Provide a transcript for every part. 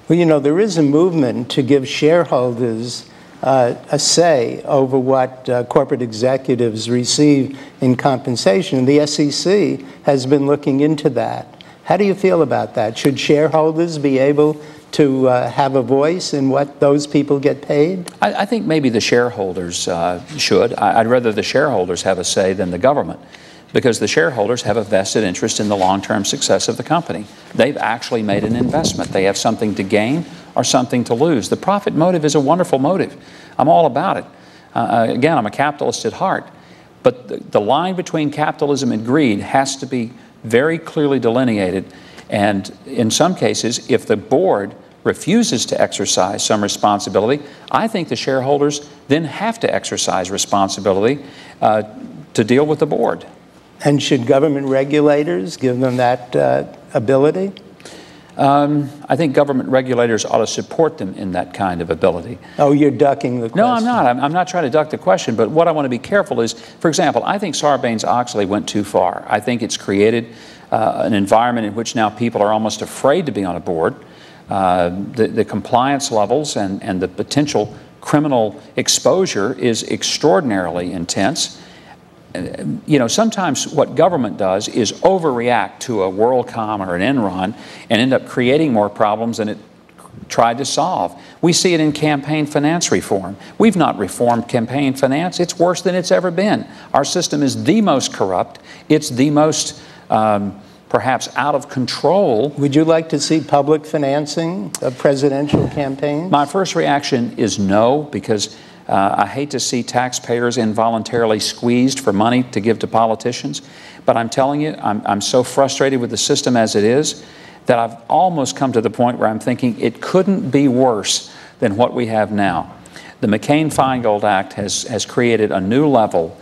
Well, you know, there is a movement to give shareholders a say over what corporate executives receive in compensation. The SEC has been looking into that. How do you feel about that? Should shareholders be able to have a voice in what those people get paid? I think maybe the shareholders should. I'd rather the shareholders have a say than the government, because the shareholders have a vested interest in the long-term success of the company. They've actually made an investment. They have something to gain or something to lose. The profit motive is a wonderful motive. I'm all about it. Again, I'm a capitalist at heart. But the line between capitalism and greed has to be very clearly delineated. And in some cases, if the board refuses to exercise some responsibility, I think the shareholders then have to exercise responsibility to deal with the board. And should government regulators give them that ability? I think government regulators ought to support them in that kind of ability. Oh, you're ducking the question. No, I'm not. I'm not trying to duck the question, but what I want to be careful is, for example, I think Sarbanes-Oxley went too far. I think it's created an environment in which now people are almost afraid to be on a board. The compliance levels and the potential criminal exposure is extraordinarily intense. You know, sometimes what government does is overreact to a WorldCom or an Enron and end up creating more problems than it tried to solve. We see it in campaign finance reform. We've not reformed campaign finance. It's worse than it's ever been. Our system is the most corrupt. It's the most perhaps out of control. Would you like to see public financing of presidential campaigns? My first reaction is no, because I hate to see taxpayers involuntarily squeezed for money to give to politicians. But I'm telling you, I'm so frustrated with the system as it is that I've almost come to the point where I'm thinking it couldn't be worse than what we have now. The McCain-Feingold Act has created a new level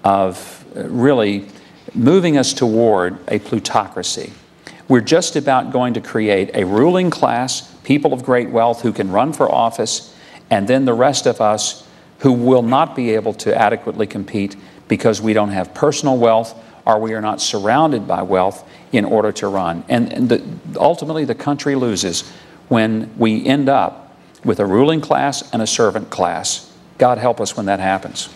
of really moving us toward a plutocracy. We're just about going to create a ruling class, people of great wealth who can run for office, and then the rest of us who will not be able to adequately compete because we don't have personal wealth or we are not surrounded by wealth in order to run. And ultimately the country loses when we end up with a ruling class and a servant class. God help us when that happens.